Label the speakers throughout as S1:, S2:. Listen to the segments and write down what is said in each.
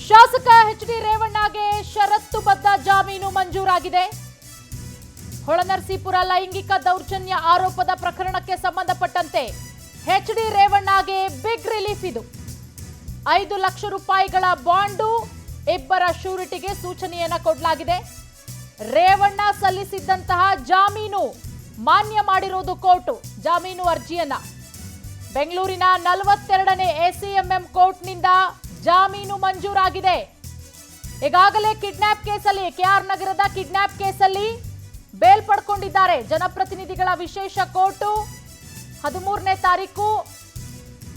S1: ಶಾಸಕ ಎಚ್.ಡಿ. ರೇವಣ್ಣಗೆ ಷರತ್ತುಬದ್ಧ ಜಾಮೀನು ಮಂಜೂರಾಗಿದೆ. ಹೊಳೆನರಸೀಪುರ ಲೈಂಗಿಕ ದೌರ್ಜನ್ಯ ಆರೋಪದ ಪ್ರಕರಣಕ್ಕೆ ಸಂಬಂಧಪಟ್ಟಂತೆ ಎಚ್.ಡಿ. ರೇವಣ್ಣಗೆ ಬಿಗ್ ರಿಲೀಫ್ ಇದು. 5 ಲಕ್ಷ ರೂಪಾಯಿಗಳ ಬಾಂಡು, ಇಬ್ಬರ ಶ್ಯೂರಿಟಿಗೆ ಸೂಚನೆಯನ್ನ ಕೊಡಲಾಗಿದೆ. ರೇವಣ್ಣ ಸಲ್ಲಿಸಿದ್ದಂತಹ ಜಾಮೀನು ಮಾನ್ಯ ಮಾಡಿರೋದು ಕೋರ್ಟ್. ಜಾಮೀನು ಅರ್ಜಿಯನ್ನ ಬೆಂಗಳೂರಿನ 42ನೇ ಎಸಿಎಂಎಂ ಕೋರ್ಟ್ನಿಂದ ಜಾಮೀನು ಮಂಜೂರಾಗಿದೆ. ಈಗಾಗಲೇ ಕಿಡ್ನಾಪ್ ಕೇಸಲ್ಲಿ ಕೆಆರ್ ನಗರದ ಕಿಡ್ನಾಪ್ ಕೇಸಲ್ಲಿ ಬೇಲ್ ಪಡ್ಕೊಂಡಿದ್ದಾರೆ. ಜನಪ್ರತಿನಿಧಿಗಳ ವಿಶೇಷ ಕೋರ್ಟ್ 13ನೇ ತಾರೀಕು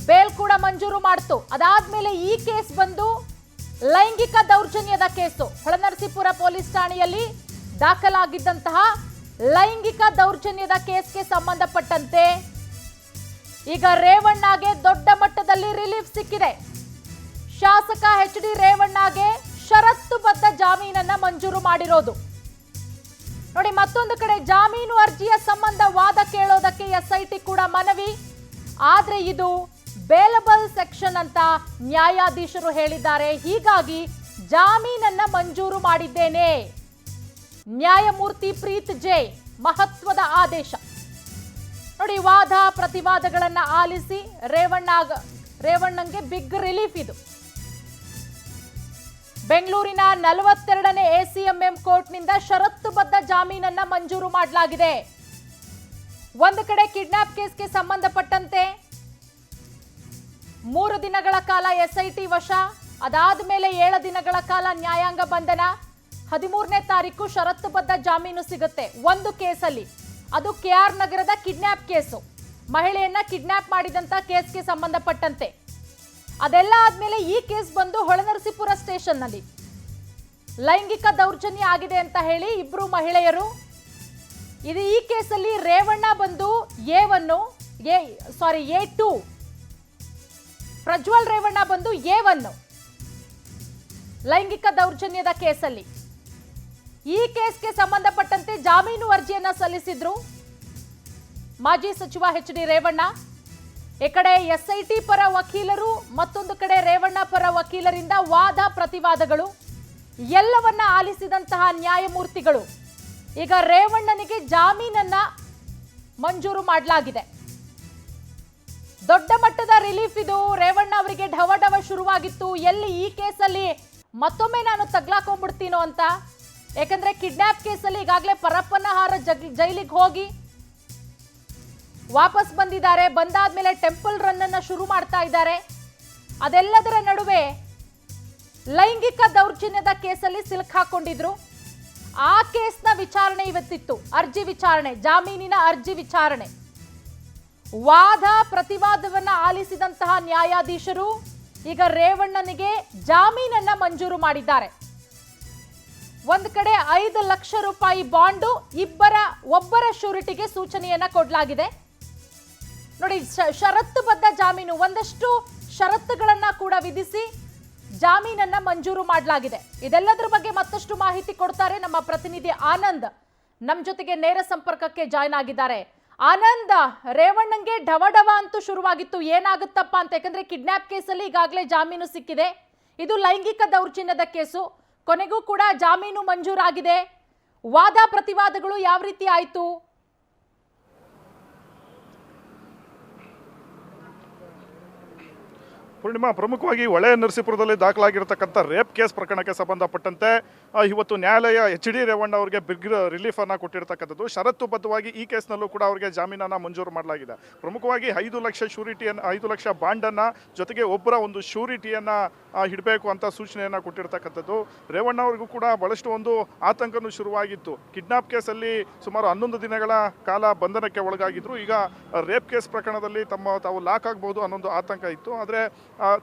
S1: ಬೇಲ್ ಕೂಡ ಮಂಜೂರು ಮಾಡಿತು. ಅದಾದ್ಮೇಲೆ ಈ ಕೇಸ್ ಬಂದು ಲೈಂಗಿಕ ದೌರ್ಜನ್ಯದ ಕೇಸು. ಹೊಳೆನರಸೀಪುರ ಪೊಲೀಸ್ ಠಾಣೆಯಲ್ಲಿ ದಾಖಲಾಗಿದ್ದಂತಹ ಲೈಂಗಿಕ ದೌರ್ಜನ್ಯದ ಕೇಸ್ಗೆ ಸಂಬಂಧಪಟ್ಟಂತೆ ಈಗ ರೇವಣ್ಣಗೆ ದೊಡ್ಡ ಮಟ್ಟದಲ್ಲಿ ರಿಲೀಫ್ ಸಿಕ್ಕಿದೆ. ಶಾಸಕ ಎಚ್.ಡಿ. ರೇವಣ್ಣಗೆ ಷರತ್ತುಬದ್ಧ ಜಾಮೀನನ್ನ ಮಂಜೂರು ಮಾಡಿರೋದು ನೋಡಿ. ಮತ್ತೊಂದು ಕಡೆ ಜಾಮೀನು ಅರ್ಜಿಯ ಸಂಬಂಧ ವಾದ ಕೇಳೋದಕ್ಕೆ ಎಸ್ಐಟಿ ಕೂಡ ಮನವಿ. ಆದ್ರೆ ಇದು ಬೇಲಬಲ್ ಸೆಕ್ಷನ್ ಅಂತ ನ್ಯಾಯಾಧೀಶರು ಹೇಳಿದ್ದಾರೆ. ಹೀಗಾಗಿ ಜಾಮೀನನ್ನ ಮಂಜೂರು ಮಾಡಿದ್ದೇನೆ. ನ್ಯಾಯಮೂರ್ತಿ ಪ್ರೀತ್ ಜೆ ಮಹತ್ವದ ಆದೇಶ ನೋಡಿ. ವಾದ ಪ್ರತಿವಾದಗಳನ್ನ ಆಲಿಸಿ ರೇವಣ್ಣಂಗೆ ಬಿಗ್ ರಿಲೀಫ್ ಇದು. ಬೆಂಗಳೂರಿನ 42ನೇ ಎಸಿಎಂಎಂ ಕೋರ್ಟ್ನಿಂದ ಷರತ್ತುಬದ್ಧ ಜಾಮೀನನ್ನ ಮಂಜೂರು ಮಾಡಲಾಗಿದೆ. ಒಂದು ಕಡೆ ಕಿಡ್ನಾಪ್ ಕೇಸ್ಗೆ ಸಂಬಂಧಪಟ್ಟಂತೆ 3 ದಿನಗಳ ಕಾಲ ಎಸ್ಐಟಿ ವಶ, ಅದಾದ ಮೇಲೆ 7 ದಿನಗಳ ಕಾಲ ನ್ಯಾಯಾಂಗ ಬಂಧನ. 13ನೇ ತಾರೀಕು ಷರತ್ತುಬದ್ಧ ಜಾಮೀನು ಸಿಗುತ್ತೆ ಒಂದು ಕೇಸಲ್ಲಿ. ಅದು ಕೆಆರ್ ನಗರದ ಕಿಡ್ನಾಪ್ ಕೇಸು, ಮಹಿಳೆಯನ್ನ ಕಿಡ್ನಾಪ್ ಮಾಡಿದಂತ ಕೇಸ್ಗೆ ಸಂಬಂಧಪಟ್ಟಂತೆ. ಅದೆಲ್ಲ ಆದ್ಮೇಲೆ ಈ ಕೇಸ್ ಬಂದು ಹೊಳೆನರಸೀಪುರ ಸ್ಟೇಷನ್ ನಲ್ಲಿ ಲೈಂಗಿಕ ದೌರ್ಜನ್ಯ ಆಗಿದೆ ಅಂತ ಹೇಳಿ ಇಬ್ರು ಮಹಿಳೆಯರು. ಇದು ಈ ಕೇಸಲ್ಲಿ ರೇವಣ್ಣ ಬಂದು A2, ಪ್ರಜ್ವಲ್ ರೇವಣ್ಣ ಬಂದು A1 ಲೈಂಗಿಕ ದೌರ್ಜನ್ಯದ ಕೇಸಲ್ಲಿ. ಈ ಕೇಸ್ಗೆ ಸಂಬಂಧಪಟ್ಟಂತೆ ಜಾಮೀನು ಅರ್ಜಿಯನ್ನ ಸಲ್ಲಿಸಿದ್ರು ಮಾಜಿ ಸಚಿವ ಎಚ್.ಡಿ. ರೇವಣ್ಣ. ಈ ಕಡೆ ಎಸ್ಐಟಿ ಪರ ವಕೀಲರು, ಮತ್ತೊಂದು ಕಡೆ ರೇವಣ್ಣ ಪರ ವಕೀಲರಿಂದ ವಾದ ಪ್ರತಿವಾದಗಳು ಎಲ್ಲವನ್ನ ಆಲಿಸಿದಂತಹ ನ್ಯಾಯಮೂರ್ತಿಗಳು ಈಗ ರೇವಣ್ಣನಿಗೆ ಜಾಮೀನನ್ನ ಮಂಜೂರು ಮಾಡಲಾಗಿದೆ. ದೊಡ್ಡ ಮಟ್ಟದ ರಿಲೀಫ್ ಇದು. ರೇವಣ್ಣ ಅವರಿಗೆ ಢವಢವ ಶುರುವಾಗಿತ್ತು, ಎಲ್ಲಿ ಈ ಕೇಸಲ್ಲಿ ಮತ್ತೊಮ್ಮೆ ನಾನು ತಗ್ಲಾಕೊಂಡ್ಬಿಡ್ತೀನೋ ಅಂತ. ಯಾಕಂದ್ರೆ ಕಿಡ್ನಾಪ್ ಕೇಸಲ್ಲಿ ಈಗಾಗಲೇ ಪರಪ್ಪನಹಾರ ಜೈಲಿಗೆ ಹೋಗಿ ವಾಪಸ್ ಬಂದಿದ್ದಾರೆ. ಬಂದಾದ್ಮೇಲೆ ಟೆಂಪಲ್ ರನ್ ಅನ್ನ ಶುರು ಮಾಡ್ತಾ ಇದ್ದಾರೆ. ಅದೆಲ್ಲದರ ನಡುವೆ ಲೈಂಗಿಕ ದೌರ್ಜನ್ಯದ ಕೇಸಲ್ಲಿ ಸಿಲುಕಾಕೊಂಡಿದ್ರು. ಆ ಕೇಸ್ನ ವಿಚಾರಣೆ ಇವತ್ತಿತ್ತು. ಅರ್ಜಿ ವಿಚಾರಣೆ, ಜಾಮೀನಿನ ಅರ್ಜಿ ವಿಚಾರಣೆ. ವಾದ ಪ್ರತಿವಾದವನ್ನ ಆಲಿಸಿದಂತಹ ನ್ಯಾಯಾಧೀಶರು ಈಗ ರೇವಣ್ಣನಿಗೆ ಜಾಮೀನನ್ನ ಮಂಜೂರು ಮಾಡಿದ್ದಾರೆ. ಒಂದು ಕಡೆ 5 ಲಕ್ಷ ರೂಪಾಯಿ ಬಾಂಡು, ಒಬ್ಬರ ಶ್ಯೂರಿಟಿಗೆ ಸೂಚನೆಯನ್ನ ಕೊಡಲಾಗಿದೆ ನೋಡಿ. ಷರತ್ತುಬದ್ಧ ಜಾಮೀನು, ಒಂದಷ್ಟು ಷರತ್ತುಗಳನ್ನ ಕೂಡ ವಿಧಿಸಿ ಜಾಮೀನನ್ನ ಮಂಜೂರು ಮಾಡಲಾಗಿದೆ. ಇದೆಲ್ಲದರ ಬಗ್ಗೆ ಮತ್ತಷ್ಟು ಮಾಹಿತಿ ಕೊಡ್ತಾರೆ ನಮ್ಮ ಪ್ರತಿನಿಧಿ ಆನಂದ್. ನಮ್ಮ ಜೊತೆಗೆ ನೇರ ಸಂಪರ್ಕಕ್ಕೆ ಜಾಯ್ನ್ ಆಗಿದ್ದಾರೆ. ಆನಂದ್, ರೇವಣ್ಣಂಗೆ ಢವಢವ ಅಂತೂ ಶುರುವಾಗಿತ್ತು, ಏನಾಗುತ್ತಪ್ಪ ಅಂತ. ಯಾಕಂದ್ರೆ ಕಿಡ್ನಾಪ್ ಕೇಸಲ್ಲಿ ಈಗಾಗಲೇ ಜಾಮೀನು ಸಿಕ್ಕಿದೆ. ಇದು ಲೈಂಗಿಕ ದೌರ್ಜನ್ಯದ ಕೇಸು. ಕೊನೆಗೂ ಕೂಡ ಜಾಮೀನು ಮಂಜೂರಾಗಿದೆ. ವಾದ ಪ್ರತಿವಾದಗಳು ಯಾವ ರೀತಿ ಆಯಿತು?
S2: ಪೂರ್ಣಿಮಾ, ಪ್ರಮುಖವಾಗಿ ಹೊಳೆನರಸೀಪುರದಲ್ಲಿ ದಾಖಲಾಗಿರತಕ್ಕಂಥ ರೇಪ್ ಕೇಸ್ ಪ್ರಕರಣಕ್ಕೆ ಸಂಬಂಧಪಟ್ಟಂತೆ ಇವತ್ತು ನ್ಯಾಯಾಲಯ ಎಚ್.ಡಿ. ರೇವಣ್ಣ ಅವರಿಗೆ ಬಿಗ್ ರಿಲೀಫ್ ಅನ್ನು ಕೊಟ್ಟಿರತಕ್ಕಂಥದ್ದು. ಷರತ್ತುಬದ್ಧವಾಗಿ ಈ ಕೇಸ್ನಲ್ಲೂ ಕೂಡ ಅವರಿಗೆ ಜಾಮೀನನ್ನು ಮಂಜೂರು ಮಾಡಲಾಗಿದೆ. ಪ್ರಮುಖವಾಗಿ 5 ಲಕ್ಷ ಶ್ಯೂರಿಟಿಯನ್ನು, 5 ಲಕ್ಷ ಬಾಂಡನ್ನು, ಜೊತೆಗೆ ಒಬ್ಬರ ಒಂದು ಶ್ಯೂರಿಟಿಯನ್ನು ಇಡಬೇಕು ಅಂತ ಸೂಚನೆಯನ್ನು ಕೊಟ್ಟಿರ್ತಕ್ಕಂಥದ್ದು. ರೇವಣ್ಣ ಅವರಿಗೂ ಕೂಡ ಬಹಳಷ್ಟು ಒಂದು ಆತಂಕನೂ ಶುರುವಾಗಿತ್ತು. ಕಿಡ್ನಾಪ್ ಕೇಸಲ್ಲಿ ಸುಮಾರು 11 ದಿನಗಳ ಕಾಲ ಬಂಧನಕ್ಕೆ ಒಳಗಾಗಿದ್ರು. ಈಗ ರೇಪ್ ಕೇಸ್ ಪ್ರಕರಣದಲ್ಲಿ ತಾವು ಲಾಕ್ ಆಗಬಹುದು ಅನ್ನೊಂದು ಆತಂಕ ಇತ್ತು. ಆದರೆ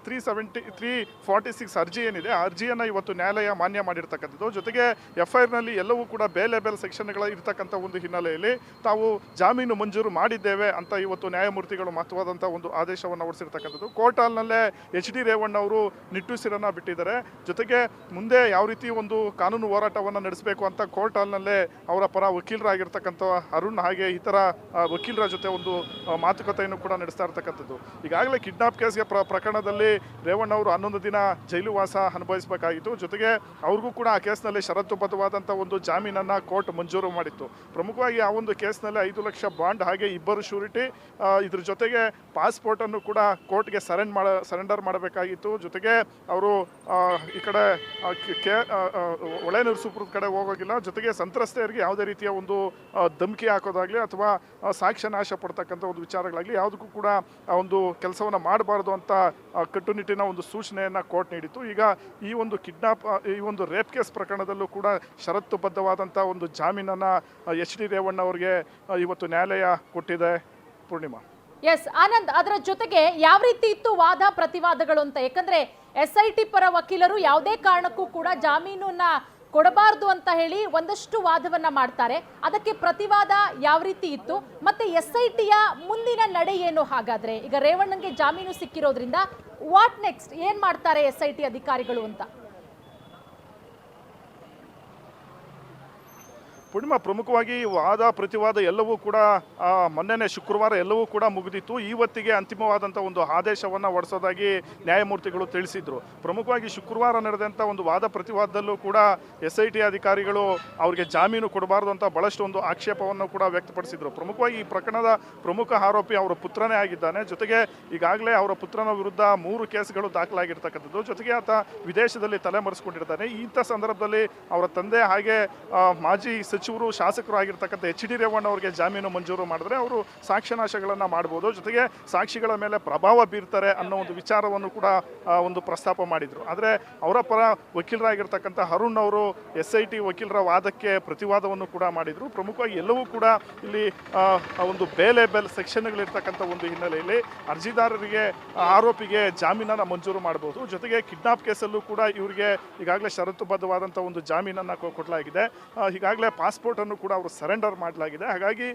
S2: 346 ಅರ್ಜಿ ಏನಿದೆ, ಆ ಅರ್ಜಿಯನ್ನು ಇವತ್ತು ನ್ಯಾಯಾಲಯ ಮಾನ್ಯ ಮಾಡಿರ್ತಕ್ಕಂಥದ್ದು. ಜೊತೆಗೆ ಎಫ್ಐಆರ್ನಲ್ಲಿ ಎಲ್ಲವೂ ಕೂಡ ಬೇಲೆಬಲ್ ಸೆಕ್ಷನ್ಗಳ ಇರ್ತಕ್ಕಂಥ ಒಂದು ಹಿನ್ನೆಲೆಯಲ್ಲಿ ತಾವು ಜಾಮೀನು ಮಂಜೂರು ಮಾಡಿದ್ದೇವೆ ಅಂತ ಇವತ್ತು ನ್ಯಾಯಮೂರ್ತಿಗಳು ಮಹತ್ವದಂಥ ಒಂದು ಆದೇಶವನ್ನು ಹೊರಡಿಸಿರ್ತಕ್ಕಂಥದ್ದು. ಕೋರ್ಟ್ ಹಾಲ್ನಲ್ಲೇ ಎಚ್.ಡಿ. ರೇವಣ್ಣ ಅವರು ನಿಟ್ಟುಸಿರನ್ನು ಬಿಟ್ಟಿದ್ದಾರೆ. ಜೊತೆಗೆ ಮುಂದೆ ಯಾವ ರೀತಿ ಒಂದು ಕಾನೂನು ಹೋರಾಟವನ್ನು ನಡೆಸಬೇಕು ಅಂತ ಕೋರ್ಟ್ ಹಾಲ್ನಲ್ಲೇ ಅವರ ಪರ ವಕೀಲರಾಗಿರ್ತಕ್ಕಂಥ ಅರುಣ್ ಹಾಗೆ ಇತರ ವಕೀಲರ ಜೊತೆ ಒಂದು ಮಾತುಕತೆಯನ್ನು ಕೂಡ ನಡೆಸ್ತಾ ಇರ್ತಕ್ಕಂಥದ್ದು. ಈಗಾಗಲೇ ಕಿಡ್ನಾಪ್ ಕೇಸ್ಗೆ ಪ್ರಕರಣದಲ್ಲಿ ಸಂದರ್ಭದಲ್ಲಿ ರೇವಣ್ಣ ಅವರು 11 ದಿನ ಜೈಲು ವಾಸ ಅನುಭವಿಸಬೇಕಾಗಿತ್ತು. ಜೊತೆಗೆ ಅವ್ರಿಗೂ ಕೂಡ ಆ ಕೇಸ್ನಲ್ಲಿ ಷರತ್ತುಬದ್ಧವಾದಂಥ ಒಂದು ಜಾಮೀನನ್ನು ಕೋರ್ಟ್ ಮಂಜೂರು ಮಾಡಿತ್ತು. ಪ್ರಮುಖವಾಗಿ ಆ ಒಂದು ಕೇಸ್ನಲ್ಲಿ 5 ಲಕ್ಷ ಬಾಂಡ್ ಹಾಗೆ 2 ಶ್ಯೂರಿಟಿ, ಇದ್ರ ಜೊತೆಗೆ ಪಾಸ್ಪೋರ್ಟನ್ನು ಕೂಡ ಕೋರ್ಟ್ಗೆ ಸರೆಂಡರ್ ಮಾಡಬೇಕಾಗಿತ್ತು. ಜೊತೆಗೆ ಅವರು ಈ ಕಡೆ ಹೊಳೆನರಸೀಪುರದ ಕಡೆ ಹೋಗೋಗಿಲ್ಲ. ಜೊತೆಗೆ ಸಂತ್ರಸ್ತೆಯರಿಗೆ ಯಾವುದೇ ರೀತಿಯ ಒಂದು ಧಮಕಿ ಹಾಕೋದಾಗಲಿ ಅಥವಾ ಸಾಕ್ಷ್ಯ ನಾಶ ಪಡ್ತಕ್ಕಂಥ ಒಂದು ವಿಚಾರಗಳಾಗಲಿ ಯಾವುದಕ್ಕೂ ಕೂಡ ಆ ಒಂದು ಕೆಲಸವನ್ನು ಮಾಡಬಾರ್ದು ಅಂತ ಕಟ್ಟುನಿಟ್ಟಿನ ಒಂದು ಸೂಚನೆಯನ್ನು ಕೋರ್ಟ್ ನೀಡಿತ್ತು. ಈಗ ಈ ಒಂದು ಈ ಒಂದು ರೇಪ್ ಕೇಸ್ ಪ್ರಕರಣದಲ್ಲೂ ಕೂಡ ಷರತ್ತುಬದ್ಧವಾದಂಥ ಒಂದು ಜಾಮೀನನ್ನು ಎಚ್ ಡಿ ರೇವಣ್ಣ ಅವರಿಗೆ ಇವತ್ತು ನ್ಯಾಯಾಲಯ ಕೊಟ್ಟಿದೆ. ಪೂರ್ಣಿಮಾ.
S1: ಎಸ್ ಆನಂದ್, ಅದರ ಜೊತೆಗೆ ಯಾವ ರೀತಿ ಇತ್ತು ವಾದ ಪ್ರತಿವಾದಗಳು ಅಂತ? ಯಾಕಂದ್ರೆ SIT ಪರ ವಕೀಲರು ಯಾವುದೇ ಕಾರಣಕ್ಕೂ ಕೂಡ ಜಾಮೀನನ್ನ ಕೊಡಬಾರದು ಅಂತ ಹೇಳಿ ಒಂದಷ್ಟು ವಾದವನ್ನ ಮಾಡ್ತಾರೆ. ಅದಕ್ಕೆ ಪ್ರತಿವಾದ ಯಾವ ರೀತಿ ಇತ್ತು, ಮತ್ತೆ SITಯ ಮುಂದಿನ ನಡೆ ಏನು? ಹಾಗಾದ್ರೆ ಈಗ ರೇವಣ್ಣನ್ಗೆ ಜಾಮೀನು ಸಿಕ್ಕಿರೋದ್ರಿಂದ ವಾಟ್ ನೆಕ್ಸ್ಟ್, ಏನ್ ಮಾಡ್ತಾರೆ SIT ಅಧಿಕಾರಿಗಳು ಅಂತ?
S2: ಪೂರ್ಣಿಮಾ, ಪ್ರಮುಖವಾಗಿ ವಾದ ಪ್ರತಿವಾದ ಎಲ್ಲವೂ ಕೂಡ ಮೊನ್ನೆನೇ ಶುಕ್ರವಾರ ಎಲ್ಲವೂ ಕೂಡ ಮುಗಿದಿತ್ತು. ಇವತ್ತಿಗೆ ಅಂತಿಮವಾದಂಥ ಒಂದು ಆದೇಶವನ್ನು ಹೊರಡಿಸೋದಾಗಿ ನ್ಯಾಯಮೂರ್ತಿಗಳು ತಿಳಿಸಿದ್ರು. ಪ್ರಮುಖವಾಗಿ ಶುಕ್ರವಾರ ನಡೆದಂಥ ಒಂದು ವಾದ ಪ್ರತಿವಾದದಲ್ಲೂ ಕೂಡ SIT ಅಧಿಕಾರಿಗಳು ಅವರಿಗೆ ಜಾಮೀನು ಕೊಡಬಾರ್ದು ಅಂತ ಬಹಳಷ್ಟು ಒಂದು ಆಕ್ಷೇಪವನ್ನು ಕೂಡ ವ್ಯಕ್ತಪಡಿಸಿದ್ರು. ಪ್ರಮುಖವಾಗಿ ಈ ಪ್ರಕರಣದ ಪ್ರಮುಖ ಆರೋಪಿ ಅವರ ಪುತ್ರನೇ ಆಗಿದ್ದಾನೆ. ಜೊತೆಗೆ ಈಗಾಗಲೇ ಅವರ ಪುತ್ರನ ವಿರುದ್ಧ 3 ಕೇಸ್ಗಳು ದಾಖಲಾಗಿರ್ತಕ್ಕಂಥದ್ದು. ಜೊತೆಗೆ ಆತ ವಿದೇಶದಲ್ಲಿ ತಲೆಮರೆಸಿಕೊಂಡಿರ್ತಾನೆ. ಇಂಥ ಸಂದರ್ಭದಲ್ಲಿ ಅವರ ತಂದೆ ಹಾಗೆ ಮಾಜಿ ಸಚಿವರು ಶಾಸಕರು ಆಗಿರ್ತಕ್ಕಂಥ ಎಚ್ ಡಿ ರೇವಣ್ಣ ಅವರಿಗೆ ಜಾಮೀನು ಮಂಜೂರು ಮಾಡಿದ್ರೆ ಅವರು ಸಾಕ್ಷ್ಯನಾಶಗಳನ್ನು ಮಾಡ್ಬೋದು, ಜೊತೆಗೆ ಸಾಕ್ಷಿಗಳ ಮೇಲೆ ಪ್ರಭಾವ ಬೀರ್ತಾರೆ ಅನ್ನೋ ಒಂದು ವಿಚಾರವನ್ನು ಕೂಡ ಒಂದು ಪ್ರಸ್ತಾಪ ಮಾಡಿದರು. ಆದರೆ ಅವರ ಪರ ವಕೀಲರಾಗಿರ್ತಕ್ಕಂಥ ಅರುಣ್ ಅವರು SIT ವಕೀಲರ ವಾದಕ್ಕೆ ಪ್ರತಿವಾದವನ್ನು ಕೂಡ ಮಾಡಿದರು. ಪ್ರಮುಖವಾಗಿ ಎಲ್ಲವೂ ಕೂಡ ಇಲ್ಲಿ ಒಂದು ಬೇಲ್ ಸೆಕ್ಷನ್ಗಳಿರ್ತಕ್ಕಂಥ ಒಂದು ಹಿನ್ನೆಲೆಯಲ್ಲಿ ಅರ್ಜಿದಾರರಿಗೆ ಆರೋಪಿಗೆ ಜಾಮೀನನ್ನು ಮಂಜೂರು ಮಾಡಬಹುದು. ಜೊತೆಗೆ ಕಿಡ್ನಾಪ್ ಕೇಸಲ್ಲೂ ಕೂಡ ಇವರಿಗೆ ಈಗಾಗಲೇ ಷರತ್ತುಬದ್ಧವಾದಂಥ ಒಂದು ಜಾಮೀನನ್ನು ಕೊಡಲಾಗಿದೆ. ಈಗಾಗಲೇ ಪಾಸ್ಪೋರ್ಟನ್ನು ಕೂಡ ಅವರು ಸರೆಂಡರ್ ಮಾಡಲಾಗಿದೆ. ಹಾಗಾಗಿ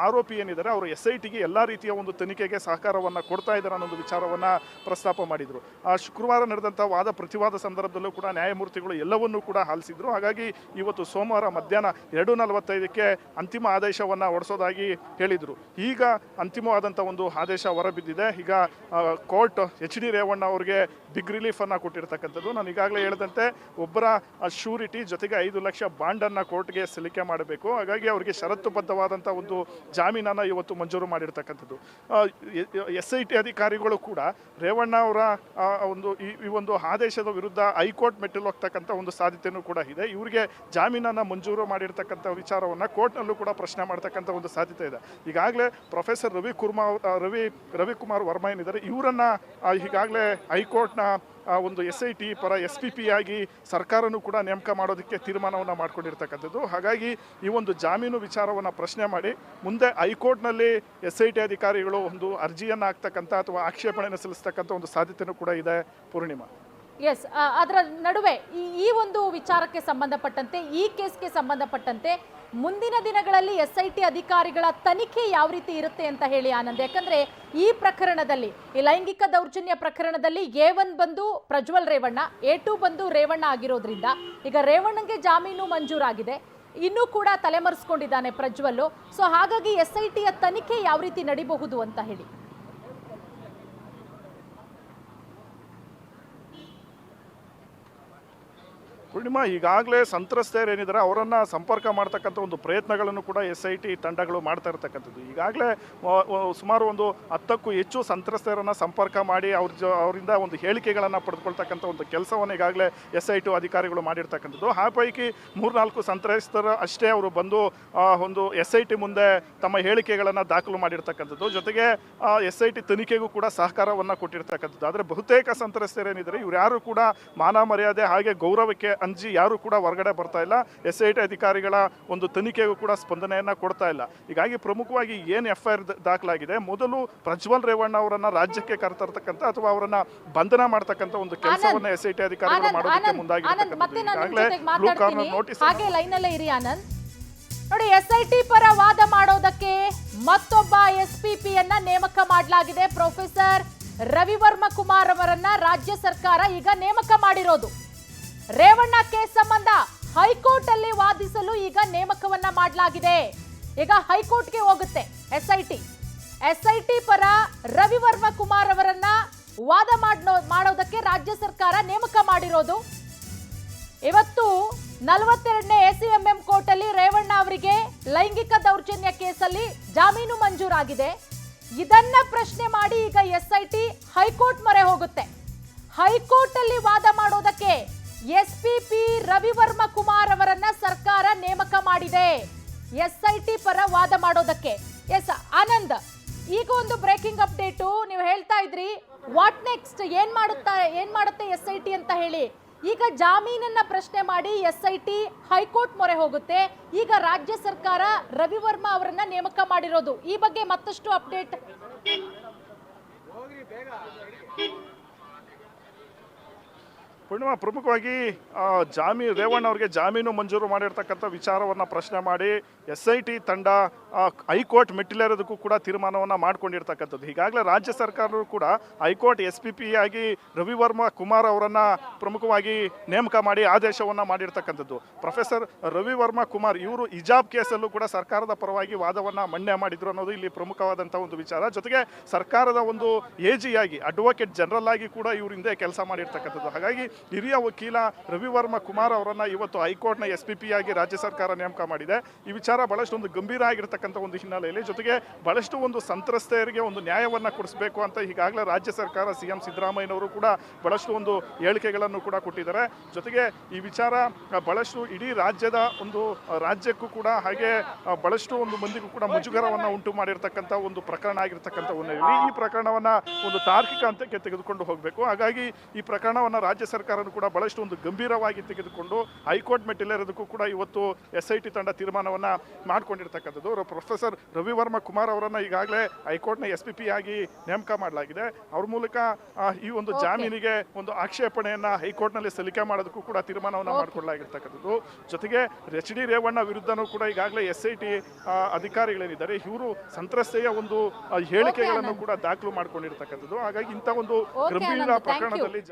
S2: ಆರೋಪಿ ಏನಿದ್ದಾರೆ ಅವರು SITಗೆ ಎಲ್ಲ ರೀತಿಯ ಒಂದು ತನಿಖೆಗೆ ಸಹಕಾರವನ್ನು ಕೊಡ್ತಾ ಇದ್ದಾರೆ ಅನ್ನೋ ಒಂದು ವಿಚಾರವನ್ನು ಪ್ರಸ್ತಾಪ ಮಾಡಿದರು. ಶುಕ್ರವಾರ ನಡೆದಂಥ ವಾದ ಪ್ರತಿವಾದ ಸಂದರ್ಭದಲ್ಲೂ ಕೂಡ ನ್ಯಾಯಮೂರ್ತಿಗಳು ಎಲ್ಲವನ್ನೂ ಕೂಡ ಆಲಿಸಿದ್ರು. ಹಾಗಾಗಿ ಇವತ್ತು ಸೋಮವಾರ ಮಧ್ಯಾಹ್ನ 2:45ಕ್ಕೆ ಅಂತಿಮ ಆದೇಶವನ್ನು ಹೊರಡಿಸೋದಾಗಿ ಹೇಳಿದರು. ಈಗ ಅಂತಿಮವಾದಂಥ ಒಂದು ಆದೇಶ ಹೊರಬಿದ್ದಿದೆ. ಈಗ ಕೋರ್ಟ್ ಎಚ್ ಡಿ ರೇವಣ್ಣ ಅವರಿಗೆ ಬಿಗ್ ರಿಲೀಫನ್ನು ಕೊಟ್ಟಿರ್ತಕ್ಕಂಥದ್ದು. ನಾನು ಈಗಾಗಲೇ ಹೇಳಿದಂತೆ ಒಬ್ಬರ ಶ್ಯೂರಿಟಿ ಜೊತೆಗೆ 5 ಲಕ್ಷ ಬಾಂಡನ್ನು ಕೋರ್ಟ್ಗೆ ಸಲ್ಲಿಕೆ ಮಾಡಬೇಕು. ಹಾಗಾಗಿ ಅವರಿಗೆ ಷರತ್ತುಬದ್ಧವಾದಂಥ ಒಂದು ಜಾಮೀನನ್ನು ಇವತ್ತು ಮಂಜೂರು ಮಾಡಿರ್ತಕ್ಕಂಥದ್ದು. SIT ಅಧಿಕಾರಿಗಳು ಕೂಡ ರೇವಣ್ಣ ಅವರ ಈ ಒಂದು ಆದೇಶದ ವಿರುದ್ಧ ಹೈಕೋರ್ಟ್ ಮೆಟ್ಟಿಲು ಹೋಗ್ತಕ್ಕಂಥ ಒಂದು ಸಾಧ್ಯತೆಯೂ ಕೂಡ ಇದೆ. ಇವರಿಗೆ ಜಾಮೀನನ್ನು ಮಂಜೂರು ಮಾಡಿರ್ತಕ್ಕಂಥ ವಿಚಾರವನ್ನು ಕೋರ್ಟ್ನಲ್ಲೂ ಕೂಡ ಪ್ರಶ್ನೆ ಮಾಡ್ತಕ್ಕಂಥ ಒಂದು ಸಾಧ್ಯತೆ ಇದೆ. ಈಗಾಗಲೇ ಪ್ರೊಫೆಸರ್ ರವಿಕುಮಾರ್ ವರ್ಮಾ ಏನಿದ್ದಾರೆ ಇವರನ್ನು ಈಗಾಗಲೇ ಹೈಕೋರ್ಟ್ನ ಒಂದು SIT ಪರ SPP ಆಗಿ ಸರ್ಕಾರನೂ ಕೂಡ ನೇಮಕ ಮಾಡೋದಕ್ಕೆ ತೀರ್ಮಾನವನ್ನು ಮಾಡ್ಕೊಂಡಿರ್ತಕ್ಕಂಥದ್ದು. ಹಾಗಾಗಿ ಈ ಒಂದು ಜಾಮೀನು ವಿಚಾರವನ್ನು ಪ್ರಶ್ನೆ ಮಾಡಿ ಮುಂದೆ ಹೈಕೋರ್ಟ್ನಲ್ಲಿ SIT ಅಧಿಕಾರಿಗಳು ಒಂದು ಅರ್ಜಿಯನ್ನು ಹಾಕ್ತಕ್ಕಂಥ ಅಥವಾ ಆಕ್ಷೇಪಣೆಯನ್ನು ಸಲ್ಲಿಸ್ತಕ್ಕಂಥ ಒಂದು ಸಾಧ್ಯತೆಯೂ ಕೂಡ ಇದೆ. ಪೂರ್ಣಿಮಾ.
S1: ಎಸ್, ಅದರ ನಡುವೆ ಈ ಒಂದು ವಿಚಾರಕ್ಕೆ ಸಂಬಂಧಪಟ್ಟಂತೆ, ಈ ಕೇಸ್ಗೆ ಸಂಬಂಧಪಟ್ಟಂತೆ ಮುಂದಿನ ದಿನಗಳಲ್ಲಿ SIT ಅಧಿಕಾರಿಗಳ ತನಿಖೆ ಯಾವ ರೀತಿ ಇರುತ್ತೆ ಅಂತ ಹೇಳಿ ಆನಂದ್? ಯಾಕಂದ್ರೆ ಈ ಪ್ರಕರಣದಲ್ಲಿ, ಈ ಲೈಂಗಿಕ ದೌರ್ಜನ್ಯ ಪ್ರಕರಣದಲ್ಲಿ A1 ಬಂದು ಪ್ರಜ್ವಲ್ ರೇವಣ್ಣ, A2 ಬಂದು ರೇವಣ್ಣ ಆಗಿರೋದ್ರಿಂದ ಈಗ ರೇವಣ್ಣಗೆ ಜಾಮೀನು ಮಂಜೂರಾಗಿದೆ, ಇನ್ನೂ ಕೂಡ ತಲೆಮರೆಸ್ಕೊಂಡಿದ್ದಾನೆ ಪ್ರಜ್ವಲ್. ಸೊ ಹಾಗಾಗಿ SITಯ ತನಿಖೆ ಯಾವ ರೀತಿ ನಡಿಬಹುದು ಅಂತ ಹೇಳಿ?
S2: ಪೂರ್ಣಿಮಾ, ಈಗಾಗಲೇ ಸಂತ್ರಸ್ತೆಯರೇನಿದ್ದಾರೆ ಅವರನ್ನು ಸಂಪರ್ಕ ಮಾಡ್ತಕ್ಕಂಥ ಒಂದು ಪ್ರಯತ್ನಗಳನ್ನು ಕೂಡ SIT ತಂಡಗಳು ಮಾಡ್ತಾ ಇರ್ತಕ್ಕಂಥದ್ದು. ಈಗಾಗಲೇ ಸುಮಾರು ಒಂದು 10ಕ್ಕೂ ಹೆಚ್ಚು ಸಂತ್ರಸ್ತೆಯರನ್ನು ಸಂಪರ್ಕ ಮಾಡಿ ಅವರಿಂದ ಒಂದು ಹೇಳಿಕೆಗಳನ್ನು ಪಡೆದುಕೊಳ್ತಕ್ಕಂಥ ಒಂದು ಕೆಲಸವನ್ನು ಈಗಾಗಲೇ SIT ಅಧಿಕಾರಿಗಳು ಮಾಡಿರ್ತಕ್ಕಂಥದ್ದು. ಆ ಪೈಕಿ 3-4 ಸಂತ್ರಸ್ತರ ಅಷ್ಟೇ ಅವರು ಬಂದು ಒಂದು SIT ಮುಂದೆ ತಮ್ಮ ಹೇಳಿಕೆಗಳನ್ನು ದಾಖಲು ಮಾಡಿರ್ತಕ್ಕಂಥದ್ದು. ಜೊತೆಗೆ SIT ತನಿಖೆಗೂ ಕೂಡ ಸಹಕಾರವನ್ನು ಕೊಟ್ಟಿರ್ತಕ್ಕಂಥದ್ದು. ಆದರೆ ಬಹುತೇಕ ಸಂತ್ರಸ್ತೆಯರೇನಿದ್ದಾರೆ ಇವ್ರು ಯಾರು ಕೂಡ ಮಾನ ಮರ್ಯಾದೆ ಹಾಗೆ ಗೌರವಕ್ಕೆ ಅಂಜಿ ಯಾರು ಕೂಡ ಹೊರಗಡೆ ಬರ್ತಾ ಇಲ್ಲ. SIT ಅಧಿಕಾರಿಗಳ ಒಂದು ತನಿಖೆಗೂ ಕೂಡ ಸ್ಪಂದನೆಯನ್ನ ಕೊಡ್ತಾ ಇಲ್ಲ. ಹೀಗಾಗಿ ಪ್ರಮುಖವಾಗಿ ಏನು FIR ದಾಖಲಾಗಿದೆ, ಮೊದಲು ಪ್ರಜ್ವಲ್ ರೇವಣ್ಣ ಅವರನ್ನ ರಾಜ್ಯಕ್ಕೆ ಕರೆತರ್ತಕ್ಕಂಥ ಅಥವಾ ಅವರನ್ನ ಬಂಧನ ಮಾಡ್ತಕ್ಕಂಥ ಒಂದು ಕೆಲಸವನ್ನ SIT ಅಧಿಕಾರಿಗಳು ಮಾಡೋದಕ್ಕೆ ಮುಂದಾಗಿರ್ತಕ್ಕಂಥದ್ದು.
S1: ಹಾಗೆ ಲೈನ್ ಅಲ್ಲೇ ಇರಿ ಆನಂದ್. ನೋಡಿ, SIT ಪರ ವಾದ ಮಾಡೋದಕ್ಕೆ ಮತ್ತೊಬ್ಬ SPP ಯನ್ನ ನೇಮಕ ಮಾಡಲಾಗಿದೆ. ಪ್ರೊಫೆಸರ್ ರವಿವರ್ಮ ಕುಮಾರ್ ಅವರನ್ನ ರಾಜ್ಯ ಸರ್ಕಾರ ಈಗ ನೇಮಕ ಮಾಡಿರೋದು. ರೇವಣ್ಣ ಕೇಸ್ ಸಂಬಂಧ ಹೈಕೋರ್ಟ್ ಅಲ್ಲಿ ವಾದಿಸಲು ಈಗ ನೇಮಕವನ್ನ ಮಾಡಲಾಗಿದೆ. ಈಗ ಹೈಕೋರ್ಟ್ಗೆ ಹೋಗುತ್ತೆ SIT ಪರ ರವಿವರ್ಮ ಕುಮಾರ್ ಅವರನ್ನ ವಾದ ಮಾಡೋದಕ್ಕೆ ರಾಜ್ಯ ಸರ್ಕಾರ ನೇಮಕ ಮಾಡಿರೋದು. ಇವತ್ತು 42ನೇ ಎಸಿಎಂಎಂ ಕೋರ್ಟ್ ಅಲ್ಲಿ ರೇವಣ್ಣ ಅವರಿಗೆ ಲೈಂಗಿಕ ದೌರ್ಜನ್ಯ ಕೇಸಲ್ಲಿ ಜಾಮೀನು ಮಂಜೂರಾಗಿದೆ. ಇದನ್ನ ಪ್ರಶ್ನೆ ಮಾಡಿ ಈಗ ಎಸ್ಐಟಿ ಹೈಕೋರ್ಟ್ ಮೊರೆ ಹೋಗುತ್ತೆ. ಹೈಕೋರ್ಟ್ ಅಲ್ಲಿ ವಾದ ಮಾಡೋದಕ್ಕೆ ಎಸ್ಪಿಪಿ ರವಿವರ್ಮ ಕುಮಾರ್ ಅವರನ್ನ ಸರ್ಕಾರ ನೇಮಕ ಮಾಡಿದೆ ಎಸ್ಐಟಿ ಪರ ವಾದ ಮಾಡೋದಕ್ಕೆ. ಎಸ್ ಆನಂದ್, ಈಗ ಒಂದು ಬ್ರೇಕಿಂಗ್ ಅಪ್ಡೇಟು, ನೀವು ಹೇಳ್ತಾ ಇದ್ರಿ ವಾಟ್ ನೆಕ್ಸ್ಟ್, ಏನ್ ಮಾಡುತ್ತೆ ಎಸ್ಐಟಿ ಅಂತ ಹೇಳಿ. ಈಗ ಜಾಮೀನನ್ನ ಪ್ರಶ್ನೆ ಮಾಡಿ ಎಸ್ಐಟಿ ಹೈಕೋರ್ಟ್ ಮೊರೆ ಹೋಗುತ್ತೆ. ಈಗ ರಾಜ್ಯ ಸರ್ಕಾರ ರವಿವರ್ಮ ಅವರನ್ನ ನೇಮಕ ಮಾಡಿರೋದು. ಈ ಬಗ್ಗೆ ಮತ್ತಷ್ಟು ಅಪ್ಡೇಟ್.
S2: ಪೂರ್ಣಿಮಾ, ಪ್ರಮುಖವಾಗಿ ರೇವಣ್ಣ ಅವರಿಗೆ ಜಾಮೀನು ಮಂಜೂರು ಮಾಡಿರ್ತಕ್ಕಂಥ ವಿಚಾರವನ್ನು ಪ್ರಶ್ನೆ ಮಾಡಿ SIT ತಂಡ ಹೈಕೋರ್ಟ್ ಮೆಟ್ಟಿಲೇರೋದಕ್ಕೂ ಕೂಡ ತೀರ್ಮಾನವನ್ನು ಮಾಡ್ಕೊಂಡಿರ್ತಕ್ಕಂಥದ್ದು. ಈಗಾಗಲೇ ರಾಜ್ಯ ಸರ್ಕಾರವು ಕೂಡ ಹೈಕೋರ್ಟ್ SPP ಆಗಿ ರವಿವರ್ಮ ಕುಮಾರ್ ಅವರನ್ನು ಪ್ರಮುಖವಾಗಿ ನೇಮಕ ಮಾಡಿ ಆದೇಶವನ್ನು ಮಾಡಿರ್ತಕ್ಕಂಥದ್ದು. ಪ್ರೊಫೆಸರ್ ರವಿವರ್ಮ ಕುಮಾರ್ ಇವರು ಹಿಜಾಬ್ ಕೇಸಲ್ಲೂ ಕೂಡ ಸರ್ಕಾರದ ಪರವಾಗಿ ವಾದವನ್ನು ಮಂಡನೆ ಮಾಡಿದ್ರು ಅನ್ನೋದು ಇಲ್ಲಿ ಪ್ರಮುಖವಾದಂಥ ಒಂದು ವಿಚಾರ. ಜೊತೆಗೆ ಸರ್ಕಾರದ ಒಂದು AG ಆಗಿ ಅಡ್ವೊಕೇಟ್ ಜನರಲ್ ಆಗಿ ಕೂಡ ಇವರು ಹಿಂದೆ ಕೆಲಸ ಮಾಡಿರ್ತಕ್ಕಂಥದ್ದು. ಹಾಗಾಗಿ ಹಿರಿಯ ವಕೀಲ ರವಿವರ್ಮ ಕುಮಾರ್ ಅವರನ್ನ ಇವತ್ತು ಹೈಕೋರ್ಟ್ನ SPP ಆಗಿ ರಾಜ್ಯ ಸರ್ಕಾರ ನೇಮಕ ಮಾಡಿದೆ. ಈ ವಿಚಾರ ಬಹಳಷ್ಟು ಒಂದು ಗಂಭೀರ ಆಗಿರ್ತಕ್ಕಂಥ ಒಂದು ಹಿನ್ನೆಲೆಯಲ್ಲಿ, ಜೊತೆಗೆ ಬಹಳಷ್ಟು ಒಂದು ಸಂತ್ರಸ್ತೆಯರಿಗೆ ಒಂದು ನ್ಯಾಯವನ್ನು ಕೊಡಿಸಬೇಕು ಅಂತ ಈಗಾಗಲೇ ರಾಜ್ಯ ಸರ್ಕಾರ CM ಸಿದ್ದರಾಮಯ್ಯನವರು ಕೂಡ ಬಹಳಷ್ಟು ಒಂದು ಹೇಳಿಕೆಗಳನ್ನು ಕೂಡ ಕೊಟ್ಟಿದ್ದಾರೆ. ಜೊತೆಗೆ ಈ ವಿಚಾರ ಬಹಳಷ್ಟು ಇಡೀ ರಾಜ್ಯಕ್ಕೂ ಕೂಡ ಹಾಗೆ ಬಹಳಷ್ಟು ಒಂದು ಮಂದಿಗೂ ಕೂಡ ಮುಜುಗರವನ್ನು ಉಂಟು ಮಾಡಿರ್ತಕ್ಕಂಥ ಒಂದು ಪ್ರಕರಣ ಆಗಿರ್ತಕ್ಕಂಥ ಹಿನ್ನೆಲೆಯಲ್ಲಿ ಈ ಪ್ರಕರಣವನ್ನು ಒಂದು ತಾರ್ಕಿಕ ಹಂತಕ್ಕೆ ತೆಗೆದುಕೊಂಡು ಹೋಗಬೇಕು. ಹಾಗಾಗಿ ಈ ಪ್ರಕರಣವನ್ನು ರಾಜ್ಯ ಸರ್ಕಾರನೂ ಕೂಡ ಬಹಳಷ್ಟು ಒಂದು ಗಂಭೀರವಾಗಿ ತೆಗೆದುಕೊಂಡು ಹೈಕೋರ್ಟ್ ಮೆಟ್ಟಿಲೇರೋದಕ್ಕೂ ಕೂಡ ಇವತ್ತು SIT ತಂಡ ತೀರ್ಮಾನವನ್ನು ಮಾಡಿಕೊಂಡಿರ್ತಕ್ಕಂಥದ್ದು. ಪ್ರೊಫೆಸರ್ ರವಿವರ್ಮ ಕುಮಾರ್ ಅವರನ್ನು ಈಗಾಗಲೇ ಹೈಕೋರ್ಟ್ನ SPP ಆಗಿ ನೇಮಕ ಮಾಡಲಾಗಿದೆ. ಅವ್ರ ಮೂಲಕ ಈ ಒಂದು ಜಾಮೀನಿಗೆ ಒಂದು ಆಕ್ಷೇಪಣೆಯನ್ನು ಹೈಕೋರ್ಟ್ನಲ್ಲಿ ಸಲ್ಲಿಕೆ ಮಾಡೋದಕ್ಕೂ ಕೂಡ ತೀರ್ಮಾನವನ್ನು ಮಾಡಿಕೊಳ್ಳಲಾಗಿರ್ತಕ್ಕಂಥದ್ದು. ಜೊತೆಗೆ HD ರೇವಣ್ಣ ವಿರುದ್ಧನೂ ಕೂಡ ಈಗಾಗಲೇ SIT ಅಧಿಕಾರಿಗಳೇನಿದ್ದಾರೆ ಇವರು ಸಂತ್ರಸ್ತೆಯ ಒಂದು ಹೇಳಿಕೆಗಳನ್ನು ಕೂಡ ದಾಖಲು ಮಾಡಿಕೊಂಡಿರ್ತಕ್ಕಂಥದ್ದು. ಹಾಗಾಗಿ ಇಂಥ ಒಂದು ಗಂಭೀರ ಪ್ರಕರಣದಲ್ಲಿ